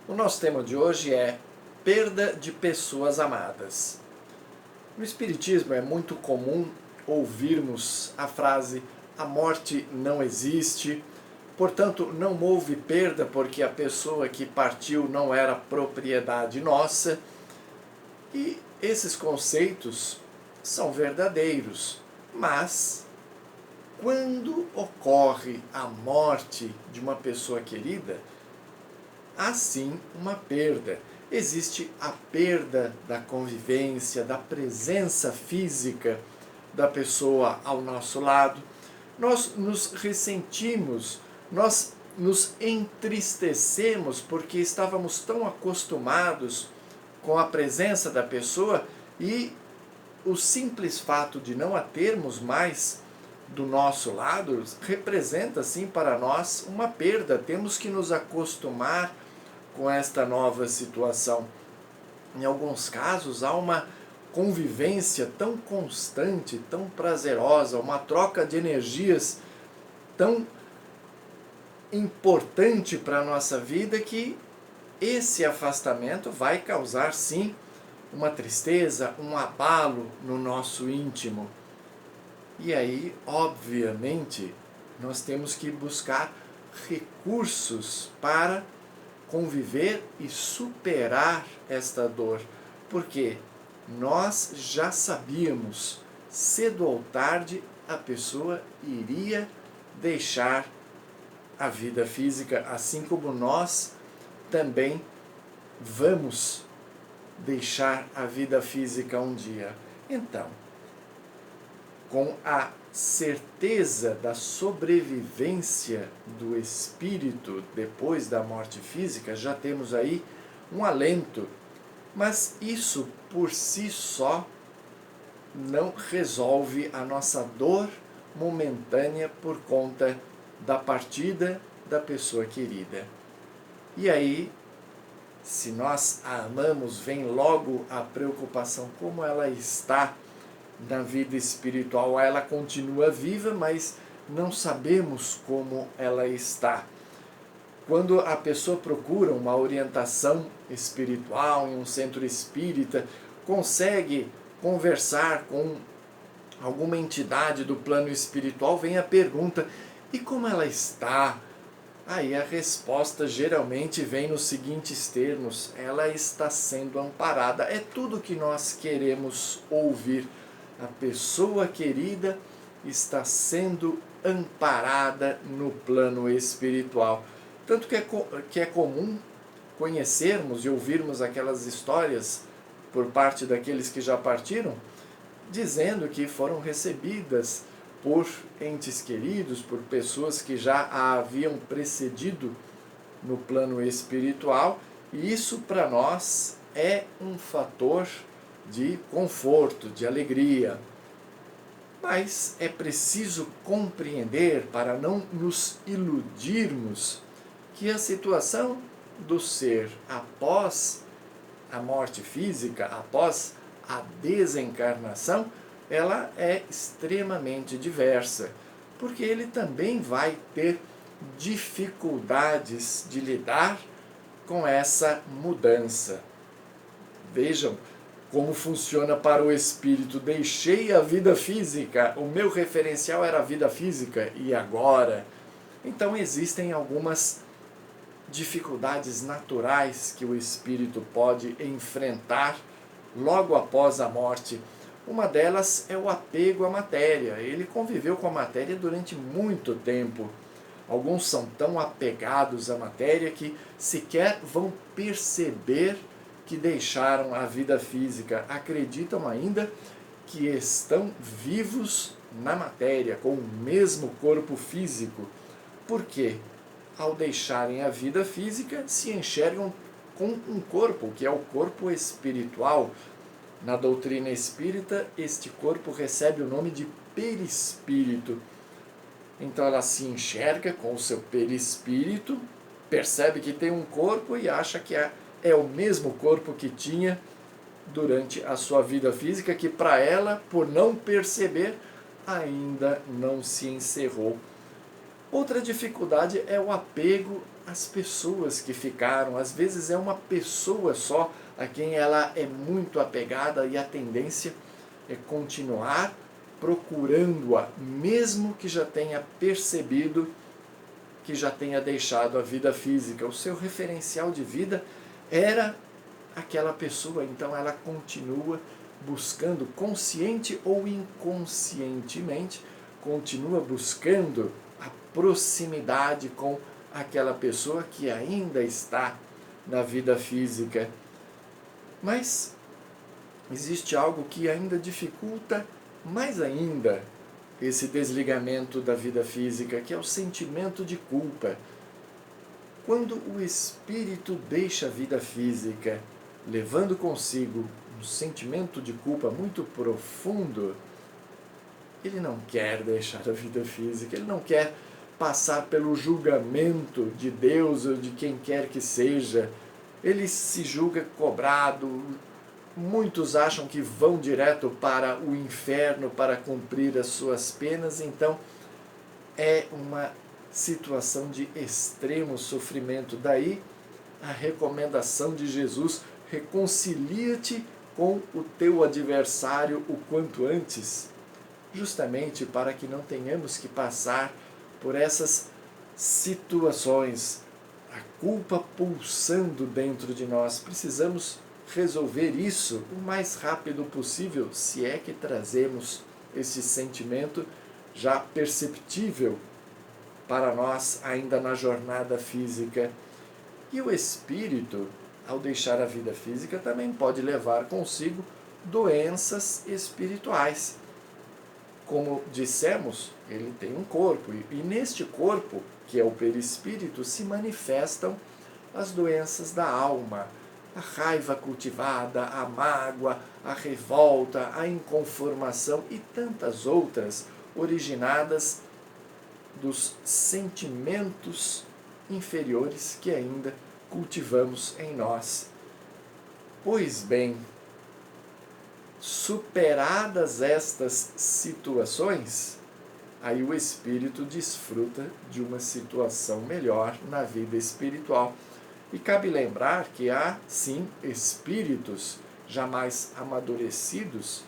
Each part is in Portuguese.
O nosso tema de hoje é perda de pessoas amadas. No Espiritismo é muito comum ouvirmos a frase a morte não existe, portanto não houve perda porque a pessoa que partiu não era propriedade nossa. E esses conceitos são verdadeiros, mas quando ocorre a morte de uma pessoa querida, há sim uma perda. Existe a perda da convivência, da presença física da pessoa ao nosso lado. Nós nos ressentimos, nós nos entristecemos porque estávamos tão acostumados com a presença da pessoa e o simples fato de não a termos mais do nosso lado representa, sim, para nós uma perda. Temos que nos acostumar com esta nova situação. Em alguns casos, há uma convivência tão constante, tão prazerosa, uma troca de energias tão importante para a nossa vida que esse afastamento vai causar, sim, uma tristeza, um abalo no nosso íntimo. E aí, obviamente, nós temos que buscar recursos para conviver e superar esta dor, porque nós já sabíamos, cedo ou tarde, a pessoa iria deixar a vida física, assim como nós também vamos deixar a vida física um dia. Então, com a certeza da sobrevivência do espírito depois da morte física, já temos aí um alento. Mas isso por si só não resolve a nossa dor momentânea por conta da partida da pessoa querida. E aí, se nós a amamos, vem logo a preocupação como ela está na vida espiritual. Ela continua viva, mas não sabemos como ela está. Quando a pessoa procura uma orientação espiritual em um centro espírita, consegue conversar com alguma entidade do plano espiritual, vem a pergunta: e como ela está? Aí a resposta geralmente vem nos seguintes termos: ela está sendo amparada. É tudo que nós queremos ouvir. A pessoa querida está sendo amparada no plano espiritual. Tanto que é comum conhecermos e ouvirmos aquelas histórias por parte daqueles que já partiram, dizendo que foram recebidas por entes queridos, por pessoas que já a haviam precedido no plano espiritual, e isso para nós é um fator de conforto, de alegria. Mas é preciso compreender, para não nos iludirmos, que a situação do ser após a morte física, após a desencarnação, ela é extremamente diversa, porque ele também vai ter dificuldades de lidar com essa mudança. Vejam como funciona para o espírito. Deixei a vida física, o meu referencial era a vida física, e agora? Então existem algumas dificuldades naturais que o espírito pode enfrentar logo após a morte. Uma delas é o apego à matéria. Ele conviveu com a matéria durante muito tempo. Alguns são tão apegados à matéria que sequer vão perceber que deixaram a vida física. Acreditam ainda que estão vivos na matéria, com o mesmo corpo físico. Por quê? Ao deixarem a vida física, se enxergam com um corpo, que é o corpo espiritual. Na doutrina espírita, este corpo recebe o nome de perispírito. Então ela se enxerga com o seu perispírito, percebe que tem um corpo e acha que é o mesmo corpo que tinha durante a sua vida física, que para ela, por não perceber, ainda não se encerrou. Outra dificuldade é o apego as pessoas que ficaram. Às vezes é uma pessoa só a quem ela é muito apegada e a tendência é continuar procurando-a, mesmo que já tenha percebido que já tenha deixado a vida física. O seu referencial de vida era aquela pessoa, então ela continua buscando, consciente ou inconscientemente, continua buscando a proximidade com aquela pessoa que ainda está na vida física. Mas existe algo que ainda dificulta mais ainda esse desligamento da vida física, que é o sentimento de culpa. Quando o espírito deixa a vida física, levando consigo um sentimento de culpa muito profundo, ele não quer deixar a vida física, ele não quer passar pelo julgamento de Deus ou de quem quer que seja. Ele se julga cobrado. Muitos acham que vão direto para o inferno para cumprir as suas penas, então é uma situação de extremo sofrimento. Daí a recomendação de Jesus: reconcilia-te com o teu adversário o quanto antes, justamente para que não tenhamos que passar por essas situações, a culpa pulsando dentro de nós. Precisamos resolver isso o mais rápido possível, se é que trazemos esse sentimento já perceptível para nós ainda na jornada física. E o espírito, ao deixar a vida física, também pode levar consigo doenças espirituais. Como dissemos, ele tem um corpo, e neste corpo, que é o perispírito, se manifestam as doenças da alma, a raiva cultivada, a mágoa, a revolta, a inconformação e tantas outras originadas dos sentimentos inferiores que ainda cultivamos em nós. Pois bem, superadas estas situações, aí o espírito desfruta de uma situação melhor na vida espiritual. E cabe lembrar que há, sim, espíritos jamais amadurecidos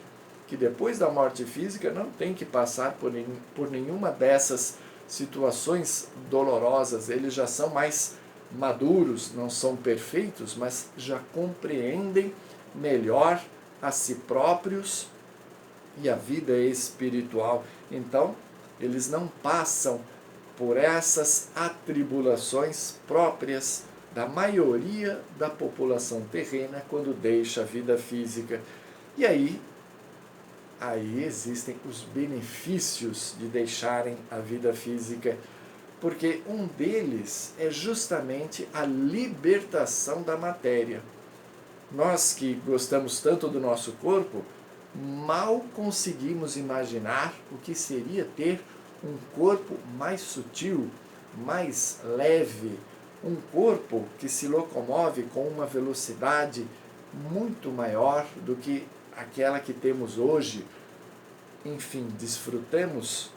que depois da morte física não tem que passar por nenhuma dessas situações dolorosas. Eles já são mais maduros, não são perfeitos, mas já compreendem melhor a si próprios e a vida espiritual. Então, eles não passam por essas atribulações próprias da maioria da população terrena quando deixa a vida física. E aí existem os benefícios de deixarem a vida física, porque um deles é justamente a libertação da matéria. Nós que gostamos tanto do nosso corpo, mal conseguimos imaginar o que seria ter um corpo mais sutil, mais leve, um corpo que se locomove com uma velocidade muito maior do que aquela que temos hoje. Enfim, desfrutaremos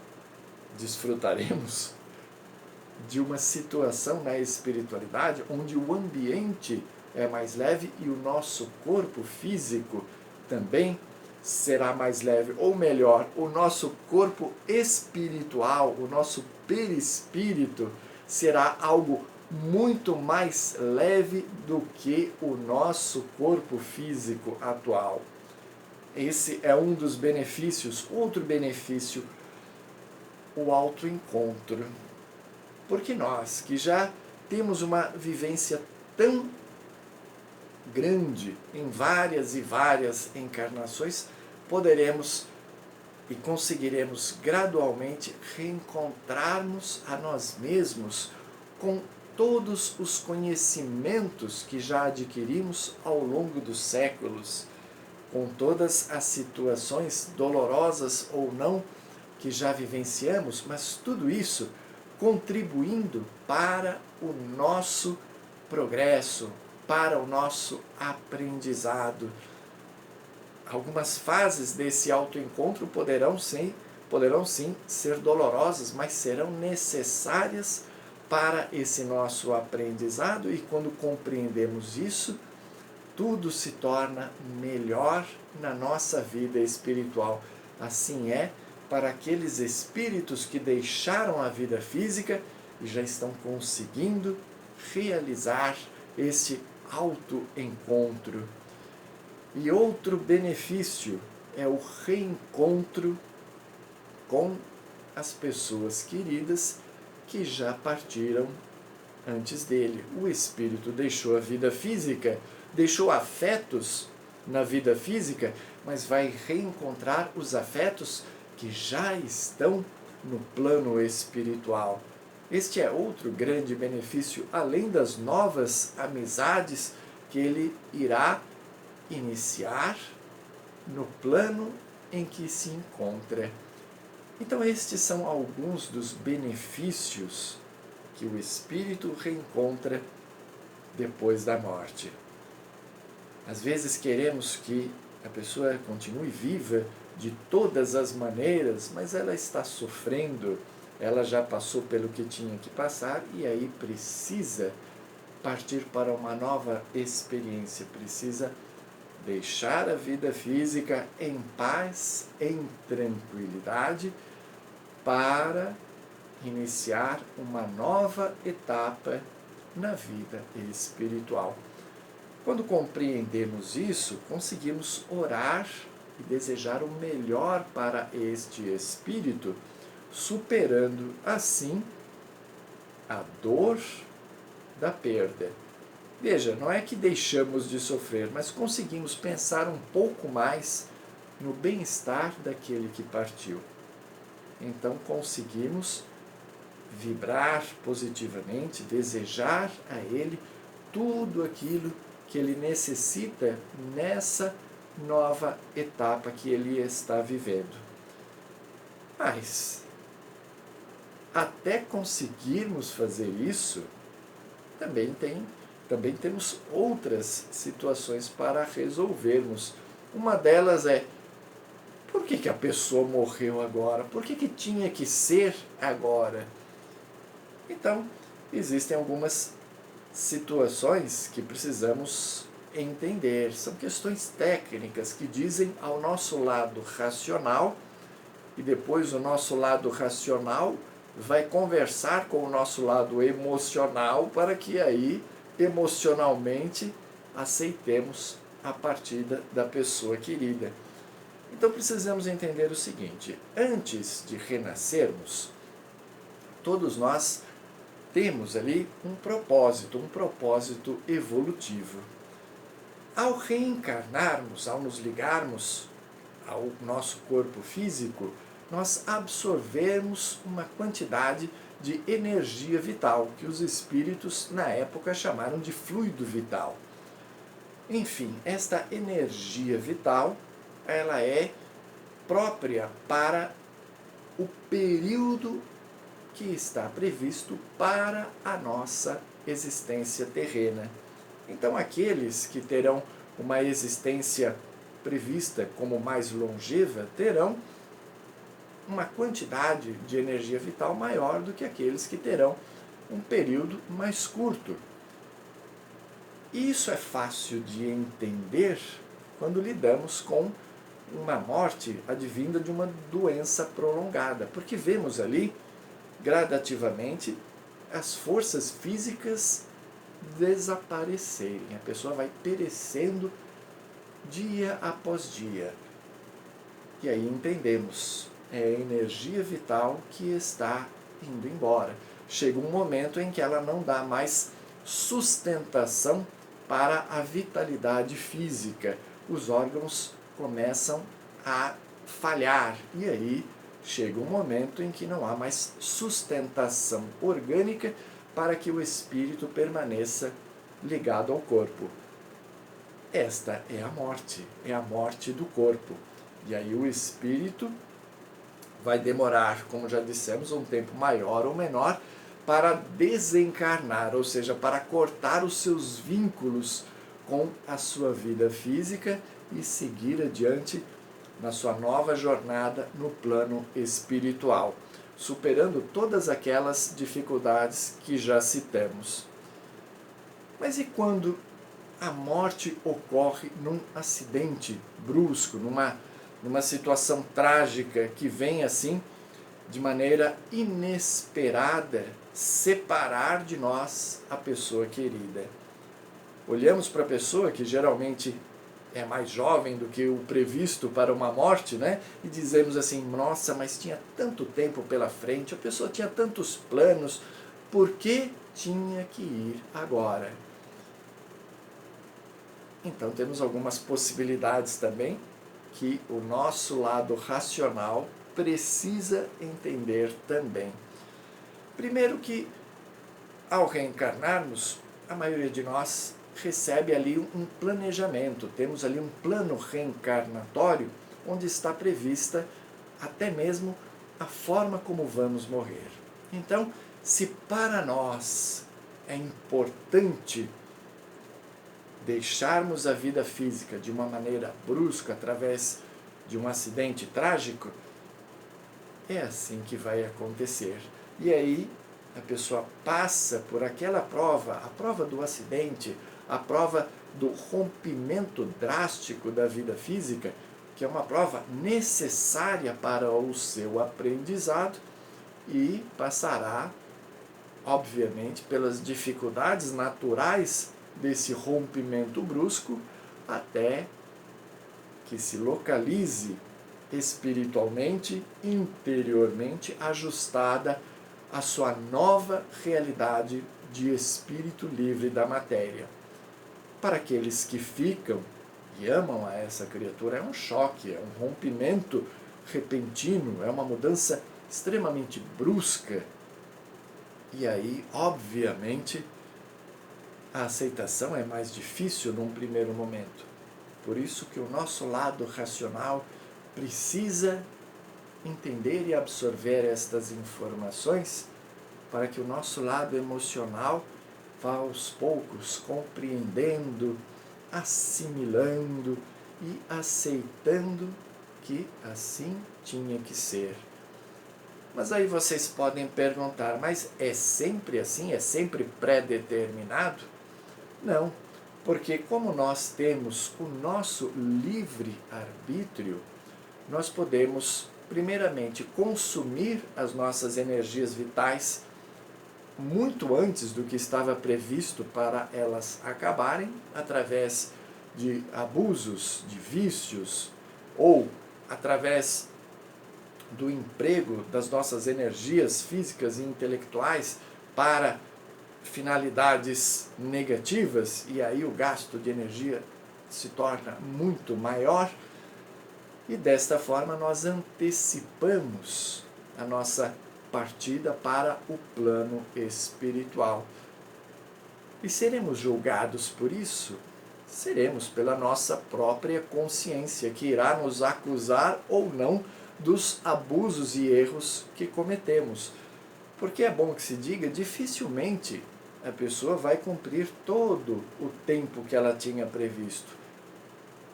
de uma situação na espiritualidade onde o ambiente é mais leve e o nosso corpo físico também será mais leve, ou melhor, o nosso corpo espiritual, o nosso perispírito será algo muito mais leve do que o nosso corpo físico atual. Esse é um dos benefícios. Outro benefício, o autoencontro. Porque nós, que já temos uma vivência tão grande em várias e várias encarnações, poderemos e conseguiremos gradualmente reencontrarmos a nós mesmos com todos os conhecimentos que já adquirimos ao longo dos séculos, com todas as situações dolorosas ou não que já vivenciamos, mas tudo isso contribuindo para o nosso progresso, para o nosso aprendizado. Algumas fases desse autoencontro poderão sim ser dolorosas, mas serão necessárias para esse nosso aprendizado, e quando compreendemos isso, tudo se torna melhor na nossa vida espiritual. Assim é para aqueles espíritos que deixaram a vida física e já estão conseguindo realizar esse autoencontro. E outro benefício é o reencontro com as pessoas queridas que já partiram antes dele. O espírito deixou a vida física, deixou afetos na vida física, mas vai reencontrar os afetos que já estão no plano espiritual. Este é outro grande benefício, além das novas amizades que ele irá iniciar no plano em que se encontra. Então, estes são alguns dos benefícios que o espírito reencontra depois da morte. Às vezes queremos que a pessoa continue viva de todas as maneiras, mas ela está sofrendo, ela já passou pelo que tinha que passar e aí precisa partir para uma nova experiência, precisa deixar a vida física em paz, em tranquilidade, para iniciar uma nova etapa na vida espiritual. Quando compreendemos isso, conseguimos orar e desejar o melhor para este espírito, superando assim a dor da perda. Veja, não é que deixamos de sofrer, mas conseguimos pensar um pouco mais no bem-estar daquele que partiu. Então conseguimos vibrar positivamente, desejar a ele tudo aquilo que ele necessita nessa nova etapa que ele está vivendo. Mas, até conseguirmos fazer isso, também temos outras situações para resolvermos. Uma delas é: por que a pessoa morreu agora? Por que tinha que ser agora? Então, existem algumas situações que precisamos entender. São questões técnicas que dizem ao nosso lado racional, e depois o nosso lado racional vai conversar com o nosso lado emocional para que aí, emocionalmente, aceitemos a partida da pessoa querida. Então precisamos entender o seguinte: antes de renascermos, todos nós temos ali um propósito evolutivo. Ao reencarnarmos, ao nos ligarmos ao nosso corpo físico, nós absorvemos uma quantidade de energia vital, que os espíritos na época chamaram de fluido vital. Enfim, esta energia vital, ela é própria para o período que está previsto para a nossa existência terrena. Então, aqueles que terão uma existência prevista como mais longeva terão uma quantidade de energia vital maior do que aqueles que terão um período mais curto. Isso é fácil de entender quando lidamos com uma morte advinda de uma doença prolongada, porque vemos ali gradativamente as forças físicas desaparecerem. A pessoa vai perecendo dia após dia. E aí entendemos, é a energia vital que está indo embora. Chega um momento em que ela não dá mais sustentação para a vitalidade física. Os órgãos começam a falhar e aí chega um momento em que não há mais sustentação orgânica para que o espírito permaneça ligado ao corpo. Esta é a morte do corpo. E aí o espírito vai demorar, como já dissemos, um tempo maior ou menor para desencarnar, ou seja, para cortar os seus vínculos com a sua vida física e seguir adiante na sua nova jornada no plano espiritual. superando todas aquelas dificuldades que já citamos. Mas e quando a morte ocorre num acidente brusco, numa situação trágica que vem assim, de maneira inesperada, separar de nós a pessoa querida? Olhamos para a pessoa que geralmente é mais jovem do que o previsto para uma morte, né? E dizemos assim, nossa, mas tinha tanto tempo pela frente, a pessoa tinha tantos planos, por que tinha que ir agora? Então temos algumas possibilidades também que o nosso lado racional precisa entender também. Primeiro que, ao reencarnarmos, a maioria de nós recebe ali um planejamento, temos ali um plano reencarnatório onde está prevista até mesmo a forma como vamos morrer. Então, se para nós é importante deixarmos a vida física de uma maneira brusca, através de um acidente trágico, é assim que vai acontecer. E aí a pessoa passa por aquela prova, a prova do acidente, a prova do rompimento drástico da vida física, que é uma prova necessária para o seu aprendizado, e passará, obviamente, pelas dificuldades naturais desse rompimento brusco, até que se localize espiritualmente, interiormente ajustada à sua nova realidade de espírito livre da matéria. Para aqueles que ficam e amam a essa criatura, é um choque, é um rompimento repentino, é uma mudança extremamente brusca. E aí, obviamente, a aceitação é mais difícil num primeiro momento. Por isso que o nosso lado racional precisa entender e absorver estas informações para que o nosso lado emocional vá aos poucos compreendendo, assimilando e aceitando que assim tinha que ser. Mas aí vocês podem perguntar, mas é sempre assim? É sempre pré-determinado? Não, porque como nós temos o nosso livre-arbítrio, nós podemos, primeiramente, consumir as nossas energias vitais muito antes do que estava previsto para elas acabarem, através de abusos, de vícios, ou através do emprego das nossas energias físicas e intelectuais para finalidades negativas, e aí o gasto de energia se torna muito maior, e desta forma nós antecipamos a nossa partida para o plano espiritual. E seremos julgados por isso? Seremos pela nossa própria consciência, que irá nos acusar ou não dos abusos e erros que cometemos. Porque é bom que se diga, dificilmente a pessoa vai cumprir todo o tempo que ela tinha previsto.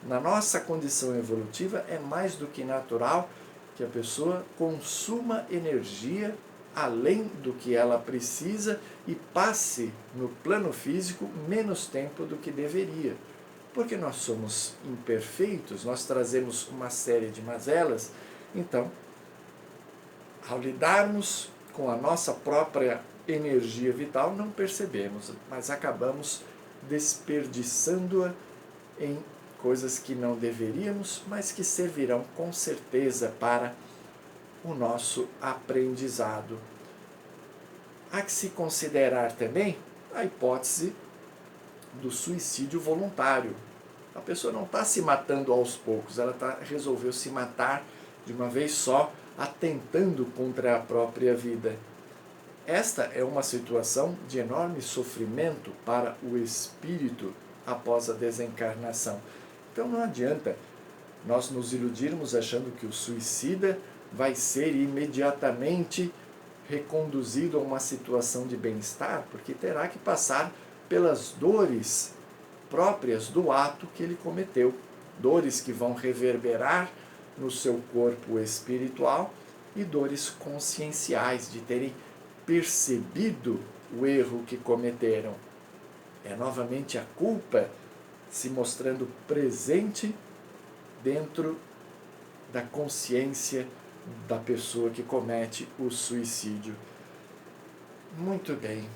Na nossa condição evolutiva é mais do que natural que a pessoa consuma energia além do que ela precisa e passe no plano físico menos tempo do que deveria. Porque nós somos imperfeitos, nós trazemos uma série de mazelas. Então, ao lidarmos com a nossa própria energia vital, não percebemos, mas acabamos desperdiçando-a em coisas que não deveríamos, mas que servirão com certeza para o nosso aprendizado. Há que se considerar também a hipótese do suicídio voluntário. A pessoa não está se matando aos poucos, ela resolveu se matar de uma vez só, atentando contra a própria vida. Esta é uma situação de enorme sofrimento para o espírito após a desencarnação. Então não adianta nós nos iludirmos achando que o suicida vai ser imediatamente reconduzido a uma situação de bem-estar, porque terá que passar pelas dores próprias do ato que ele cometeu, dores que vão reverberar no seu corpo espiritual e dores conscienciais, de terem percebido o erro que cometeram. É novamente a culpa se mostrando presente dentro da consciência da pessoa que comete o suicídio. Muito bem.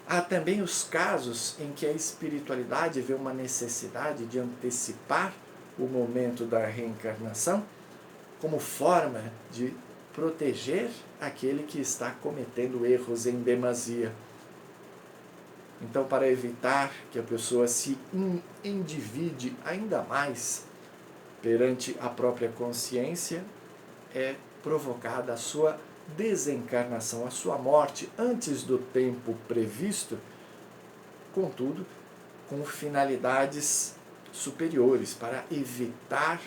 Há também os casos em que a espiritualidade vê uma necessidade de antecipar o momento da reencarnação como forma de proteger aquele que está cometendo erros em demasia. Então, para evitar que a pessoa se endivide ainda mais perante a própria consciência, é provocada a sua desencarnação, a sua morte antes do tempo previsto, contudo, com finalidades superiores, para evitar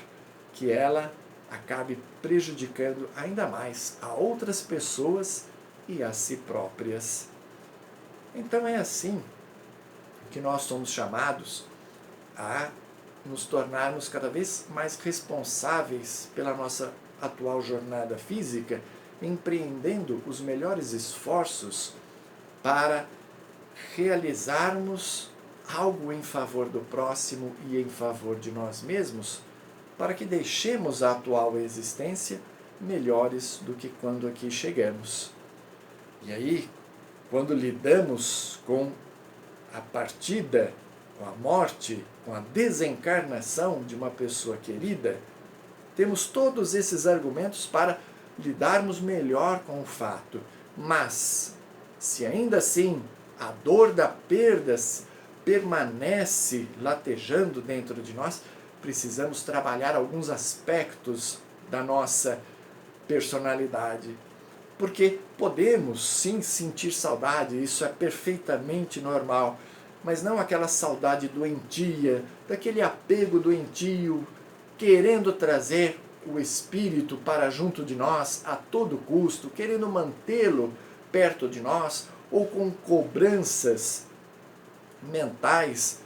que ela acabe prejudicando ainda mais a outras pessoas e a si próprias. Então é assim que nós somos chamados a nos tornarmos cada vez mais responsáveis pela nossa atual jornada física, empreendendo os melhores esforços para realizarmos algo em favor do próximo e em favor de nós mesmos, para que deixemos a atual existência melhores do que quando aqui chegamos. E aí, quando lidamos com a partida, com a morte, com a desencarnação de uma pessoa querida, temos todos esses argumentos para lidarmos melhor com o fato. Mas, se ainda assim a dor da perda permanece latejando dentro de nós, precisamos trabalhar alguns aspectos da nossa personalidade. Porque podemos sim sentir saudade, isso é perfeitamente normal, mas não aquela saudade doentia, daquele apego doentio, querendo trazer o espírito para junto de nós a todo custo, querendo mantê-lo perto de nós, ou com cobranças mentais,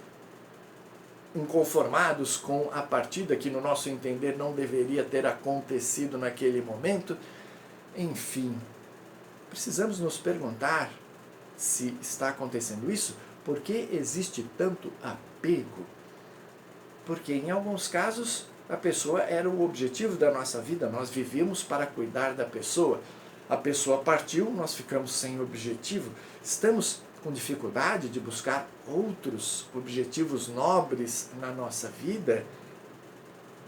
inconformados com a partida que, no nosso entender, não deveria ter acontecido naquele momento. Enfim, precisamos nos perguntar se está acontecendo isso, por que existe tanto apego? Porque em alguns casos a pessoa era o objetivo da nossa vida, nós vivíamos para cuidar da pessoa. A pessoa partiu, nós ficamos sem objetivo, estamos com dificuldade de buscar outros objetivos nobres na nossa vida?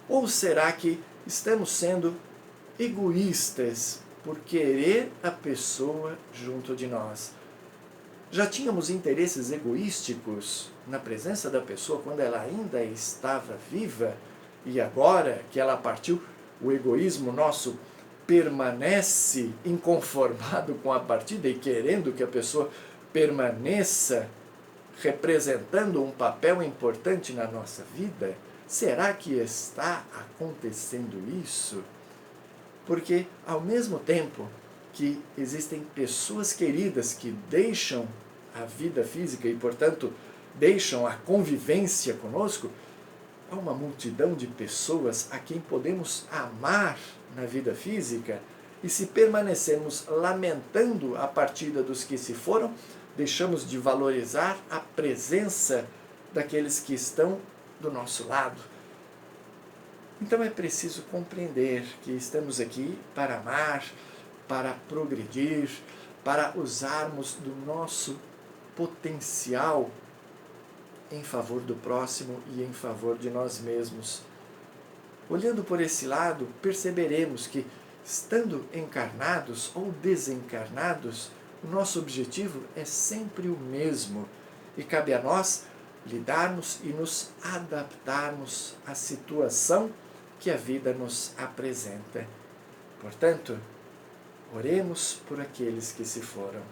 Ou será que estamos sendo egoístas por querer a pessoa junto de nós? Já tínhamos interesses egoísticos na presença da pessoa quando ela ainda estava viva, e agora que ela partiu, o egoísmo nosso permanece inconformado com a partida e querendo que a pessoa permaneça representando um papel importante na nossa vida? Será que está acontecendo isso? Porque, ao mesmo tempo que existem pessoas queridas que deixam a vida física e, portanto, deixam a convivência conosco, há uma multidão de pessoas a quem podemos amar na vida física, e se permanecermos lamentando a partida dos que se foram, deixamos de valorizar a presença daqueles que estão do nosso lado. Então é preciso compreender que estamos aqui para amar, para progredir, para usarmos do nosso potencial em favor do próximo e em favor de nós mesmos. Olhando por esse lado, perceberemos que, estando encarnados ou desencarnados, o nosso objetivo é sempre o mesmo, e cabe a nós lidarmos e nos adaptarmos à situação que a vida nos apresenta. Portanto, oremos por aqueles que se foram.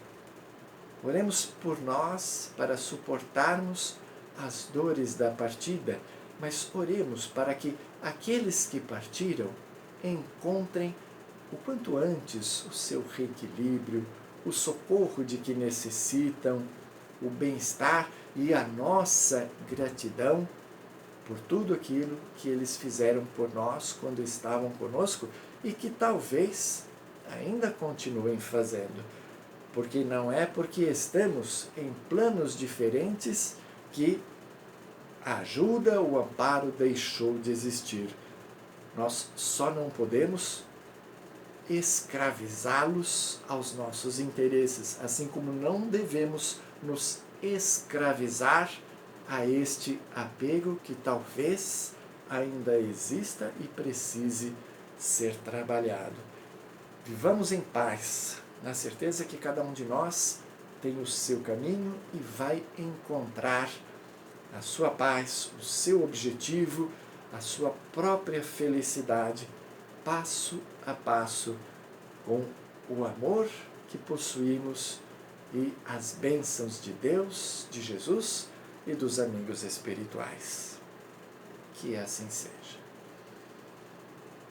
Oremos por nós para suportarmos as dores da partida, mas oremos para que aqueles que partiram encontrem o quanto antes o seu reequilíbrio, o socorro de que necessitam, o bem-estar e a nossa gratidão por tudo aquilo que eles fizeram por nós quando estavam conosco e que talvez ainda continuem fazendo, porque não é porque estamos em planos diferentes que a ajuda, o amparo deixou de existir. Nós só não podemos escravizá-los aos nossos interesses, assim como não devemos nos escravizar a este apego que talvez ainda exista e precise ser trabalhado. Vivamos em paz, na certeza que cada um de nós tem o seu caminho e vai encontrar a sua paz, o seu objetivo, a sua própria felicidade, passo a passo, com o amor que possuímos e as bênçãos de Deus, de Jesus e dos amigos espirituais. Que assim seja.